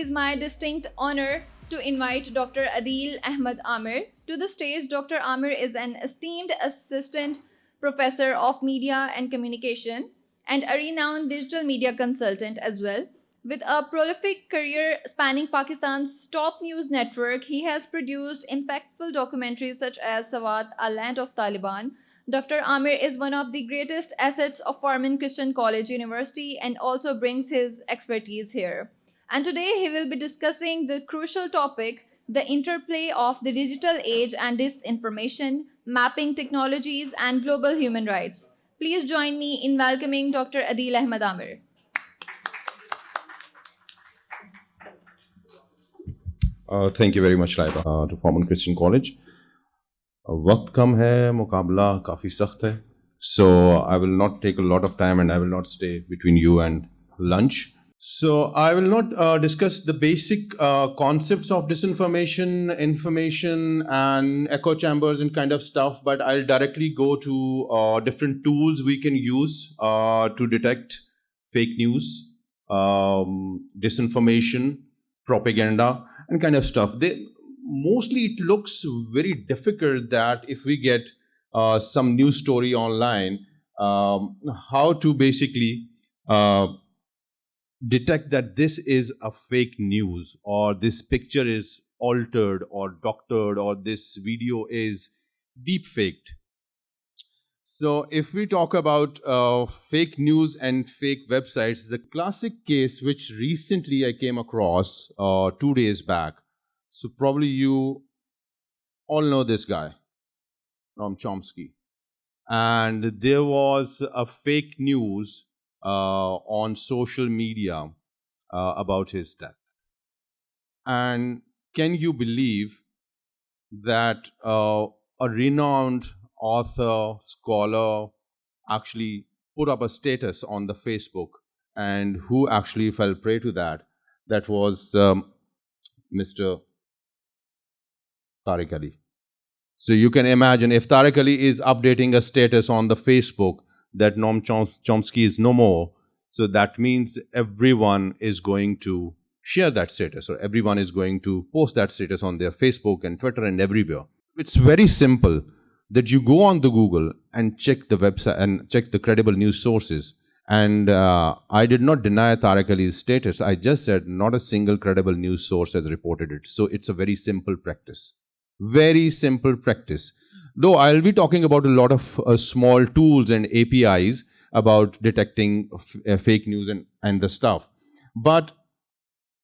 is my distinct honor to invite Dr. Adeel Ahmad Aamir to the stage. Dr. Aamir is an esteemed assistant professor of media and communication and a renowned digital media consultant as well. With a prolific career spanning Pakistan's top news network, he has produced impactful documentaries such as Sawat, A Land of Taliban. Dr. Aamir is one of the greatest assets of Farman Christian College University and also brings his expertise here. And today he will be discussing the crucial topic, the interplay of the digital age and disinformation, mapping technologies, and global human rights. Please join me in welcoming Dr. Adeel Ahmad Aamir. Thank you very much, Laiba, to Farman Christian College. वक्त कम है, मुकाबला काफ़ी सख्त है. So I will not take a lot of time and I will not stay between you and lunch. So I will not discuss the basic concepts of disinformation, information and echo chambers and kind of stuff, but I'll directly go to different tools we can use to detect fake news, disinformation, propaganda and kind of stuff. Mostly it looks very difficult that if we get some news story online, how to basically detect that this is a fake news or this picture is altered or doctored or this video is deep faked. So if we talk about fake news and fake websites, the classic case which recently I came across 2 days back. So probably you all know this guy, Noam Chomsky. And there was a fake news on social media about his death. And can you believe that a renowned author, scholar actually put up a status on the Facebook, and who actually fell prey to that? That was Mr. Tariq Ali. So you can imagine if Tariq Ali is updating a status on the Facebook that Noam Chomsky is no more, so that means everyone is going to share that status or everyone is going to post that status on their Facebook and Twitter and everywhere. It's very simple that you go on the Google and check the website and check the credible news sources. And I did not deny Tariq Ali's status. I just said not a single credible news source has reported it. So it's a very simple practice. Very simple practice. Though I'll be talking about a lot of small tools and APIs about detecting fake news and the stuff. But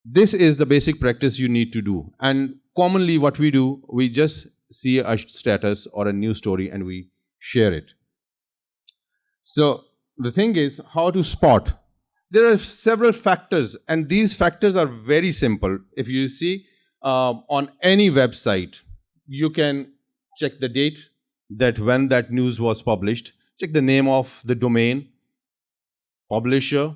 this is the basic practice you need to do. And commonly what we do, we just see a status or a news story and we share it. So the thing is how to spot. There are several factors and these factors are very simple. If you see on any website, you can check the date that when that news was published, check the name of the domain, publisher,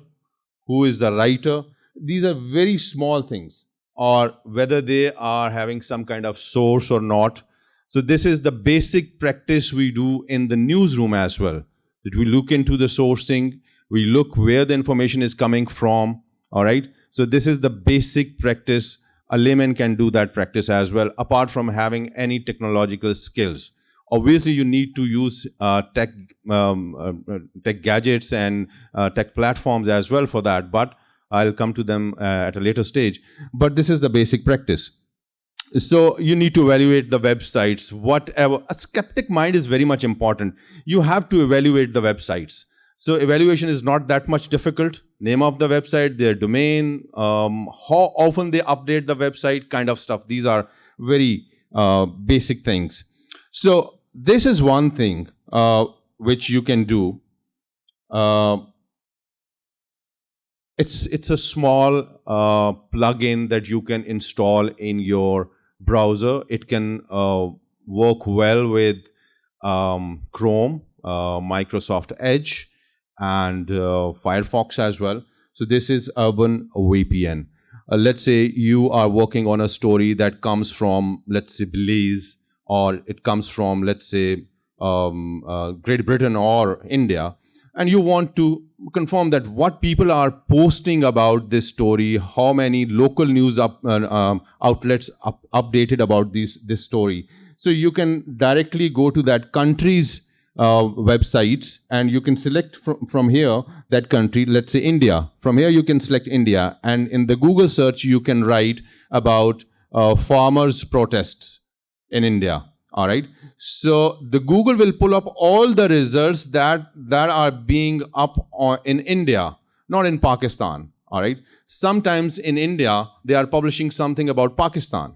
who is the writer. These are very small things, or whether they are having some kind of source or not. So this is the basic practice we do in the newsroom as well. That we look into the sourcing, we look where the information is coming from, all right? So this is the basic practice. A layman can do that practice as well, apart from having any technological skills. Obviously, you need to use tech gadgets and tech platforms as well for that, but I'll come to them at a later stage. But this is the basic practice. So you need to evaluate the websites, whatever. A skeptic mind is very much important. You have to evaluate the websites. So evaluation is not that much difficult. Name of the website, their domain, how often they update the website, kind of stuff. These are very basic things. So this is one thing which you can do. It's a small plugin that you can install in your browser. It can work well with Chrome, Microsoft Edge, and Firefox as well. So this is Urban VPN. Let's say you are working on a story that comes from, let's say, Belize, or it comes from, let's say, Great Britain or India. and you want to confirm that what people are posting about this story, how many local news outlets updated about this story. So you can directly go to that country's websites, and you can select from here that country, let's say India. From here you can select India, and in the Google search you can write about farmers protests in India. All right. So the Google will pull up all the results that are being up in India, not in Pakistan. All right. Sometimes in India they are publishing something about Pakistan,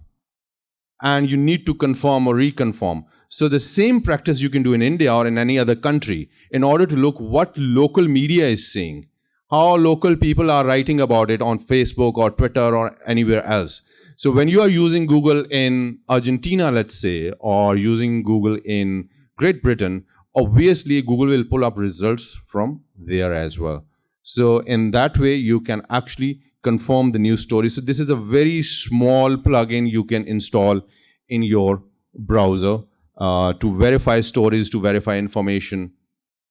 and you need to confirm or reconfirm. So the same practice you can do in India or in any other country in order to look what local media is saying, how local people are writing about it on Facebook or Twitter or anywhere else. So when you are using Google in Argentina, let's say, or using Google in Great Britain, obviously Google will pull up results from there as well. So in that way, you can actually confirm the news story. So this is a very small plugin you can install in your browser to verify stories, to verify information,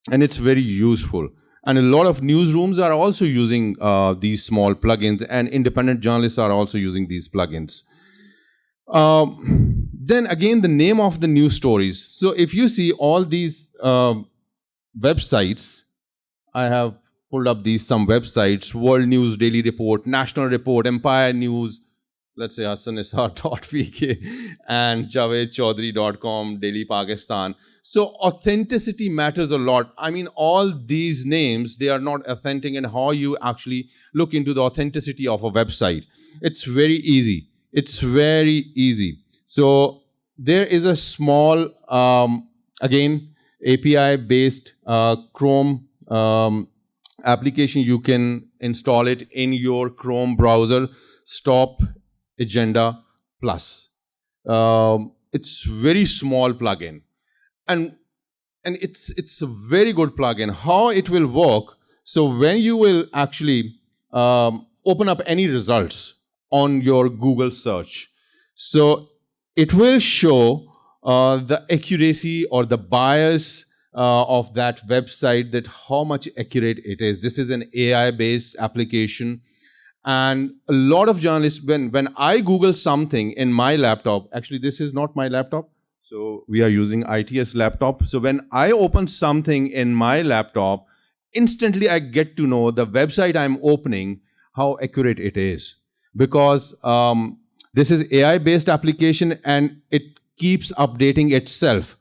and it's very useful. And a lot of newsrooms are also using these small plugins, and independent journalists are also using these plugins. Then again, the name of the news stories. So if you see all these websites, I have pulled up these some websites: World News, Daily Report, National Report, Empire News, let's say hassanisar.vk, and javedchaudhary.com, Daily Pakistan. So authenticity matters a lot. I mean, all these names, they are not authentic, and how you actually look into the authenticity of a website. It's very easy. It's very easy. So there is a small, again, API-based Chrome application. You can install it in your Chrome browser. Stop Agenda Plus. It's very small plugin, and it's a very good plugin. How it will work? So when you will actually open up any results on your Google search, so it will show the accuracy or the bias of that website, that how much accurate it is. This is an AI based application. And a lot of journalists, when I Google something in my laptop, actually this is not my laptop, so we are using ITS laptop. So when I open something in my laptop, instantly I get to know the website I'm opening, how accurate it is. Because this is AI based application, and it keeps updating itself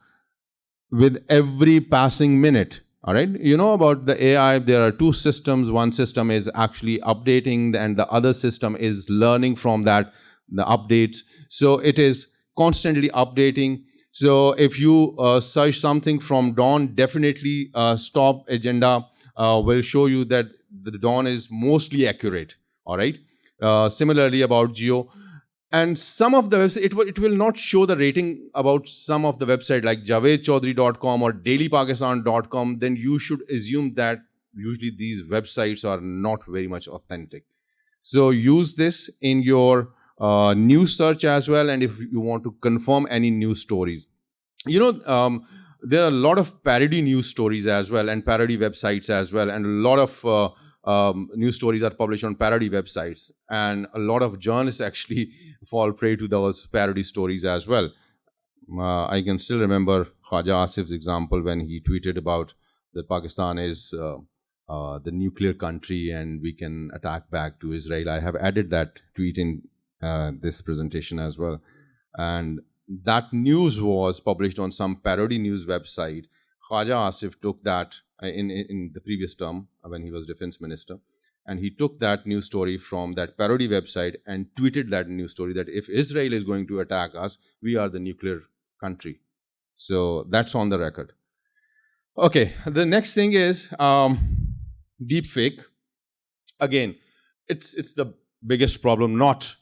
with every passing minute. All right. You know about the AI, there are two systems. One system is actually updating, and the other system is learning from that, the updates. So it is constantly updating. So if you search something from Dawn, definitely Stop Agenda will show you that the Dawn is mostly accurate. All right. Similarly about Geo. And some of the websites, it will not show the rating about some of the website like javedchaudhary.com or dailypakistan.com. Then you should assume that usually these websites are not very much authentic. So use this in your news search as well. And if you want to confirm any news stories, you know, there are a lot of parody news stories as well, and parody websites as well. And a lot of news stories are published on parody websites, and a lot of journalists actually fall prey to those parody stories as well. I can still remember Khaja Asif's example when he tweeted about that Pakistan is the nuclear country and we can attack back to Israel. I have added that tweet in this presentation as well. And that news was published on some parody news website. Khaja Asif took that in the previous term when he was defense minister, and he took that news story from that parody website and tweeted that news story that if Israel is going to attack us, we are the nuclear country. So that's on the record. Okay, the next thing is deep fake. Again, it's the biggest problem, not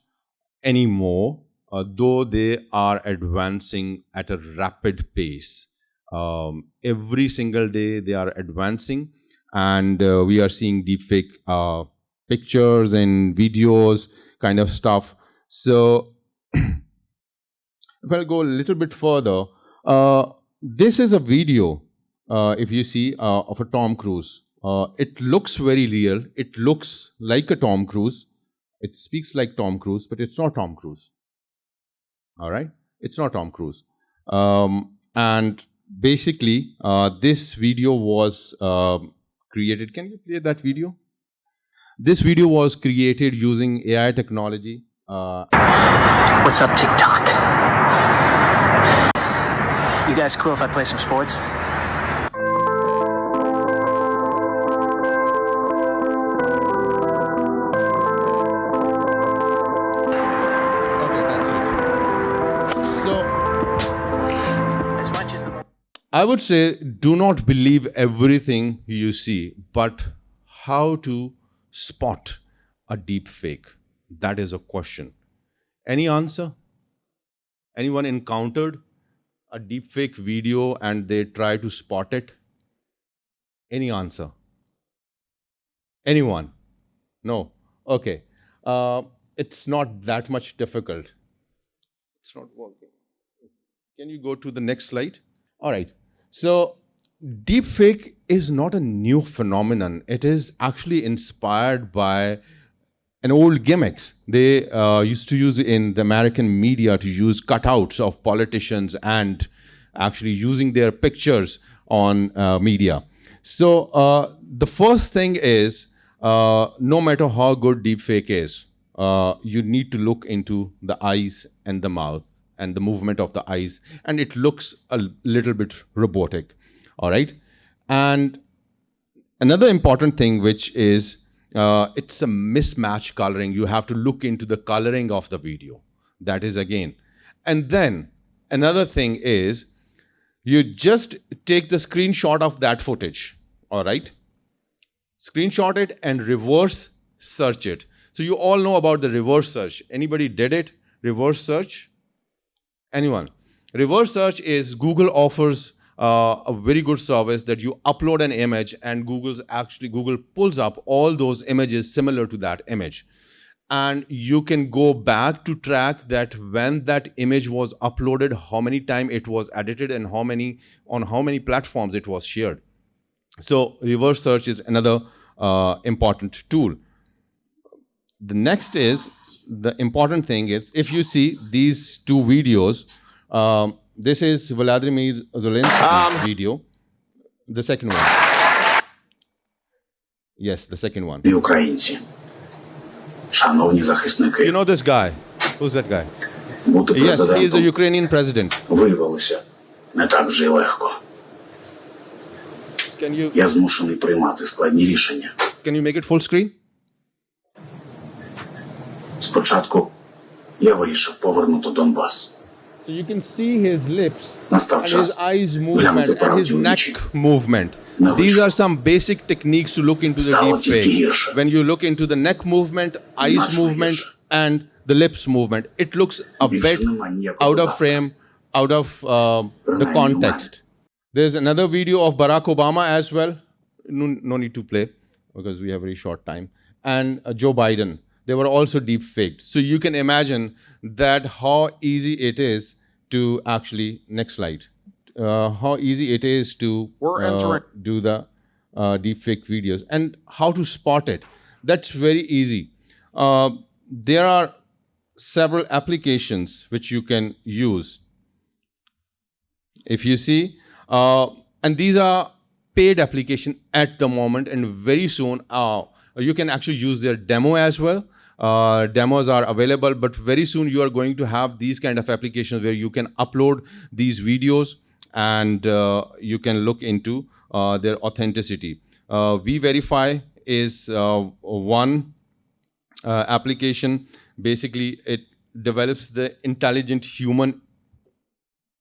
anymore, though they are advancing at a rapid pace. Every single day they are advancing, and we are seeing deepfake pictures and videos kind of stuff. So if I'll go a little bit further, this is a video if you see, of a Tom Cruise. It looks very real. It looks like a Tom Cruise. It speaks like Tom Cruise, but it's not Tom Cruise. All right? It's not Tom Cruise. And basically, this video was created. Can you play that video? This video was created using AI technology. What's up, TikTok? You guys cool if I play some sports? Okay, that's it. So As much as the I would say do not believe everything you see, but how to spot a deep fake? That is a question. Any answer? Anyone encountered a deep fake video and they try to spot it? Any answer? Anyone? No. Okay. It's not that much difficult. It's not working. Can you go to the next slide? All right. So, deepfake is not a new phenomenon. It is actually inspired by an old gimmicks. They used to use in the American media to use cutouts of politicians and actually using their pictures on media. So, the first thing is no matter how good deepfake is, you need to look into the eyes and the mouth and the movement of the eyes, and it looks a little bit robotic. All right. And another important thing, which is it's a mismatch coloring. You have to look into the coloring of the video. That is again. And then another thing is you just take the screenshot of that footage. All right. Screenshot it and reverse search it. So you all know about the reverse search. Anybody did it? Reverse search? Anyone? Reverse search is Google offers a very good service that you upload an image and Google pulls up all those images similar to that image. And you can go back to track that when that image was uploaded, how many times it was edited, and on how many platforms it was shared. So reverse search is another important tool. The next is, the important thing is, if you see these two videos, this is Vladimir Zelensky's video. The second one. Yes, the second one. Українці, шановні захисники, You know this guy? Who's that guy? бути Yes, he is a президентом Ukrainian president. виявилося не так вже й легко. Я змушений приймати складні рішення. Can you make it full screen? Спочатку я вирішив повернути Донбас. So you can see his lips Настав and his час eyes movement глянути and his правді в neck очі. movement. These are some basic techniques to look into the Стало deep тільки fake. гірше. When you look into the neck movement, eyes Значно movement, гірше. and the lips movement, it looks a Більше bit нема ніякого out of завтра. frame, out of the Принаймні у мене. context. There's another video of Barack Obama as well. No need to play because we have very short time. And Joe Biden. They were also deep faked. So you can imagine that how easy it is to actually, next slide, how easy it is to do the deep fake videos and how to spot it. That's very easy. There are several applications which you can use. If you see, and these are paid application at the moment, and very soon you can actually use their demo as well. Demos are available, but very soon you are going to have these kind of applications where you can upload these videos and you can look into their authenticity. V-Verify is one application. Basically, it develops the intelligent human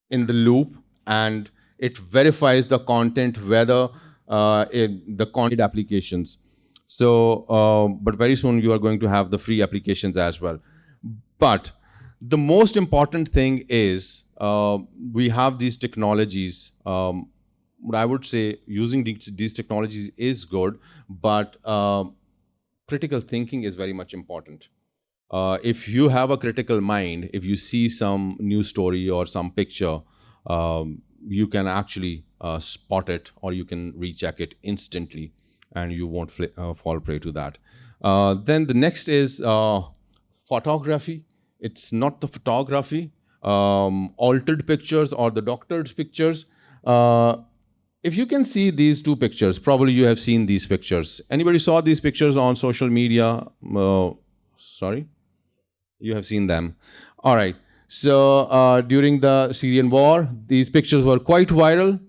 in the loop, and it verifies the content, whether the content applications. So, but very soon you are going to have the free applications as well. But the most important thing is we have these technologies. What I would say, using these technologies is good, but critical thinking is very much important. If you have a critical mind, if you see some news story or some picture, you can actually spot it, or you can recheck it instantly, and you won't fall prey to that. Then the next is photography. It's not the photography, altered pictures or the doctored pictures. If you can see these two pictures, probably you have seen these pictures. Anybody saw these pictures on social media? Sorry? You have seen them. All right. So during the Syrian war, these pictures were quite viral,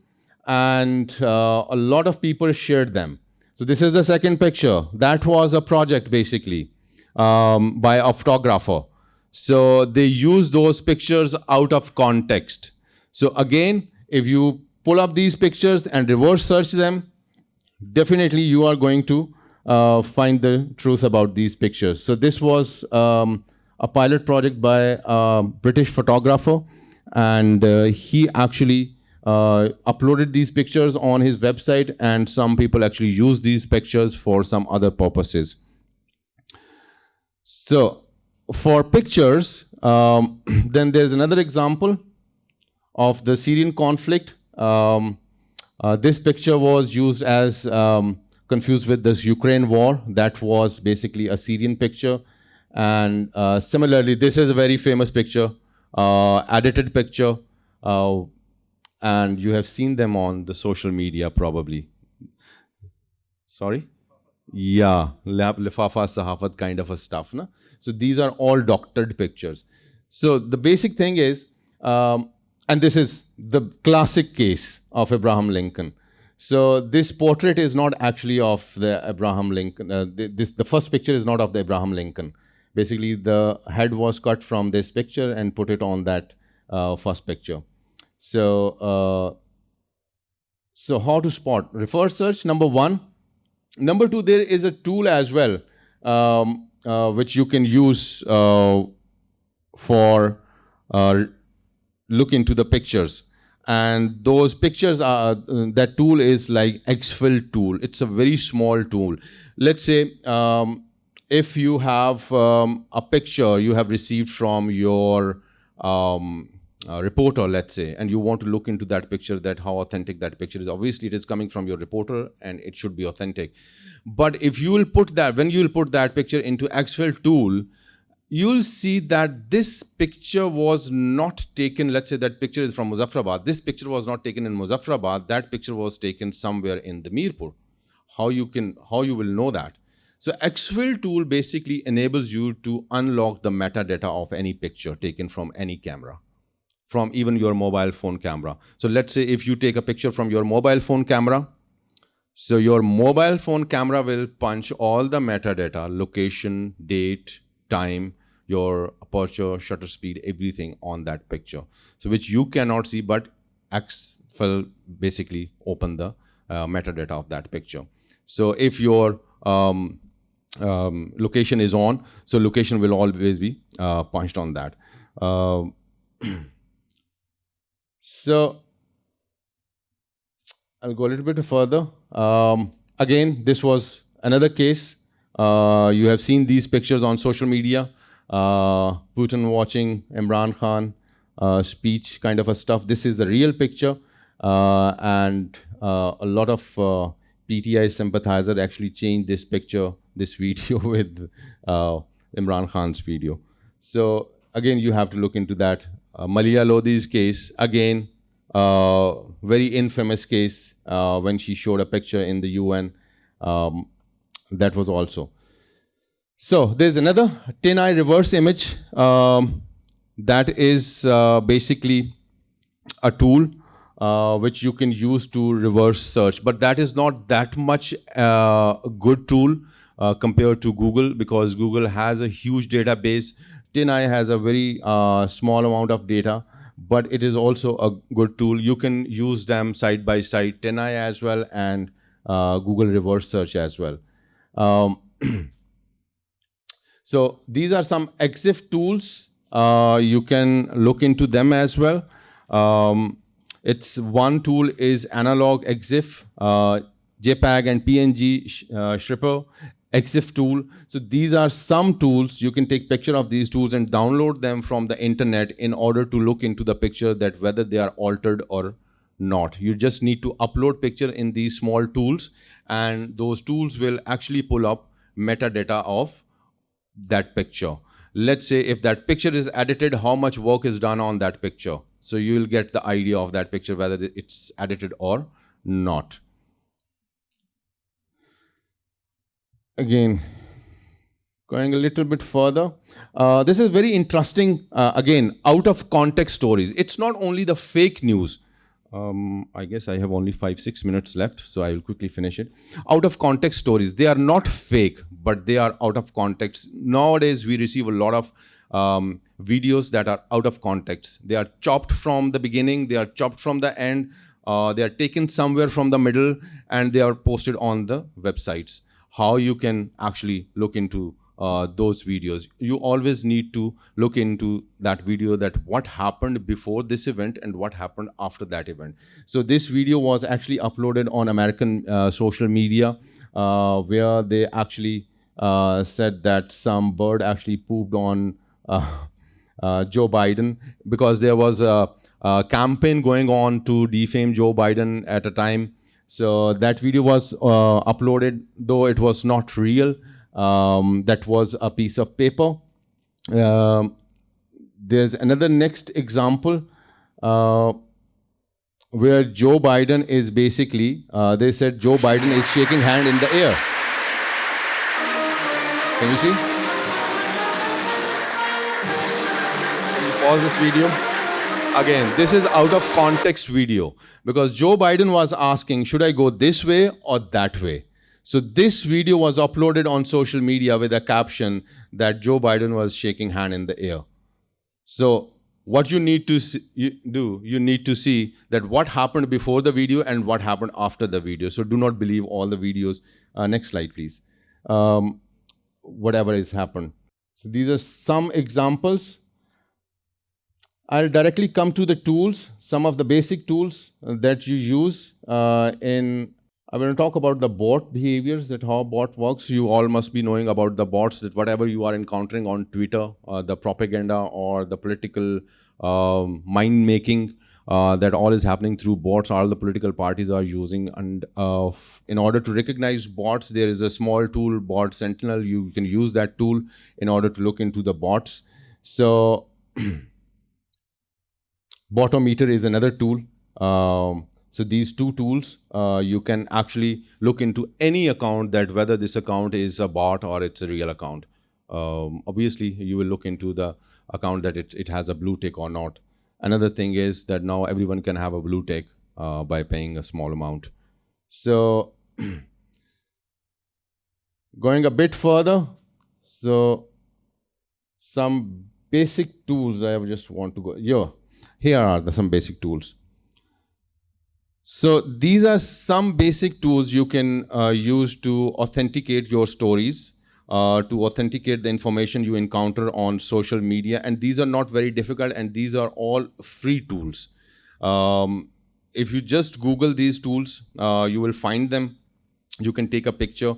and a lot of people shared them. So this is the second picture. That was a project basically by a photographer. So they use those pictures out of context. So again, if you pull up these pictures and reverse search them, definitely you are going to find the truth about these pictures. So this was a pilot project by a British photographer, and he actually uploaded these pictures on his website, and some people actually use these pictures for some other purposes. So for pictures, then there's another example of the Syrian conflict. This picture was used as confused with this Ukraine war. That was basically a Syrian picture. And similarly, this is a very famous picture, edited picture. And you have seen them on the social media probably. Sorry? Yeah, lifafa sahafat kind of a stuff. Na? So these are all doctored pictures. So the basic thing is, and this is the classic case of Abraham Lincoln. So this portrait is not actually of the Abraham Lincoln. The first picture is not of the Abraham Lincoln. Basically, the head was cut from this picture and put it on that first picture. So, so how to spot? Reverse search, number one. Number two, there is a tool as well, which you can use for look into the pictures. And those pictures are, that tool is like exfil tool. It's a very small tool. Let's say if you have a picture you have received from your reporter, let's say, and you want to look into that picture, that how authentic that picture is. Obviously, it is coming from your reporter and it should be authentic. But if you will put that, when you will put that picture into exfil tool, you'll see that this picture was not taken. Let's say that picture is from Muzaffarabad. This picture was not taken in Muzaffarabad. That picture was taken somewhere in the Mirpur. How you will know that? So exfil tool basically enables you to unlock the metadata of any picture taken from any camera, from even your mobile phone camera. So let's say if you take a picture from your mobile phone camera, so your mobile phone camera will punch all the metadata, location, date, time, your aperture, shutter speed, everything on that picture. So which you cannot see, but exfil basically open the metadata of that picture. So if your location is on, so location will always be punched on that. So I'll go a little bit further. Again, this was another case. You have seen these pictures on social media. Putin watching Imran Khan speech kind of a stuff. This is the real picture. And a lot of PTI sympathizers actually changed this picture, this video with Imran Khan's video. So again, you have to look into that. Malia Lodi's case, again, very infamous case when she showed a picture in the UN. That was also. So there's another tin-eye reverse image. That is basically a tool which you can use to reverse search. But that is not that much good tool compared to Google, because Google has a huge database. tin-eye has a very small amount of data, but it is also a good tool. You can use them side by side, tin-eye as well and Google reverse search as well. So these are some EXIF tools. You can look into them as well. It's one tool is analog EXIF, JPEG and PNG Shripper. EXIF tool. So these are some tools. You can take picture of these tools and download them from the internet in order to look into the picture, that whether they are altered or not. You just need to upload picture in these small tools, and those tools will actually pull up metadata of that picture. Let's say if that picture is edited, how much work is done on that picture. So you will get the idea of that picture, whether it's edited or not. Again, going a little bit further, this is very interesting. Again, out of context stories. It's not only the fake news. I guess I have only 5-6 minutes left, so I will quickly finish it. Out of context stories. They are not fake, but they are out of context. Nowadays, we receive a lot of videos that are out of context. They are chopped from the beginning. They are chopped from the end. They are taken somewhere from the middle, and they are posted on the websites. How you can actually look into those videos. You always need to look into that video, that what happened before this event and what happened after that event. So this video was actually uploaded on American social media, where they actually said that some bird actually pooped on Joe Biden, because there was a campaign going on to defame Joe Biden at a time. So that video was uploaded, though it was not real. That was a piece of paper. There's another next example where Joe Biden is basically, they said Joe Biden is shaking hand in the air. Can you see? Can you pause this video? Again, this is out of context video, because Joe Biden was asking, should I go this way or that way? So this video was uploaded on social media with a caption that Joe Biden was shaking hand in the air. So what you need to you need to see that what happened before the video and what happened after the video. So do not believe all the videos. Next slide, please. Whatever has happened. So these are some examples. I'll directly come to the tools, some of the basic tools that you use in. I'm going to talk about the bot behaviors, that how bot works. You all must be knowing about the bots, that whatever you are encountering on Twitter, the propaganda or the political mind making, that all is happening through bots, all the political parties are using. And in order to recognize bots, there is a small tool, Bot Sentinel. You can use that tool in order to look into the bots. So Botometer is another tool. So these two tools, you can actually look into any account, that whether this account is a bot or it's a real account. Obviously, you will look into the account that it has a blue tick or not. Another thing is that now everyone can have a blue tick by paying a small amount. So going a bit further, so some basic tools I just want to go. Here are some basic tools. So these are some basic tools you can use to authenticate your stories, to authenticate the information you encounter on social media. And these are not very difficult, and these are all free tools. If you just Google these tools, you will find them. You can take a picture.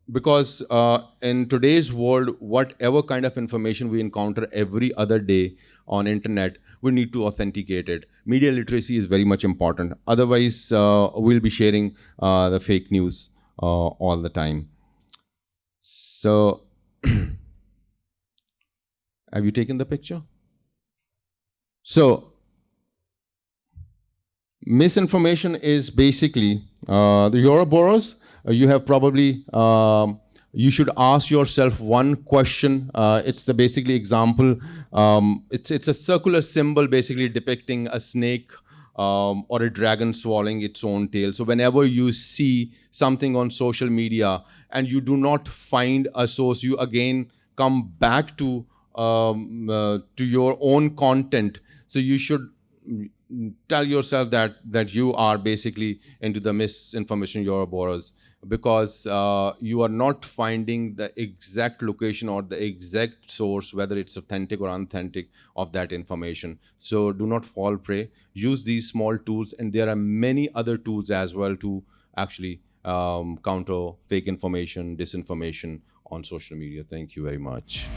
Because in today's world, whatever kind of information we encounter every other day on internet, we need to authenticate it. Media literacy is very much important. Otherwise, we'll be sharing the fake news all the time. So, have you taken the picture? So, misinformation is basically the Ouroboros. You have probably, you should ask yourself one question. It's the basically example. It's a circular symbol basically depicting a snake or a dragon swallowing its own tail. So whenever you see something on social media and you do not find a source, you again come back to your own content. So you should tell yourself that you are basically into the misinformation Ouroboros, because you are not finding the exact location or the exact source, whether it's authentic or unauthentic, of that information. So do not fall prey. Use these small tools, and there are many other tools as well to actually counter fake information, disinformation on social media. Thank you very much.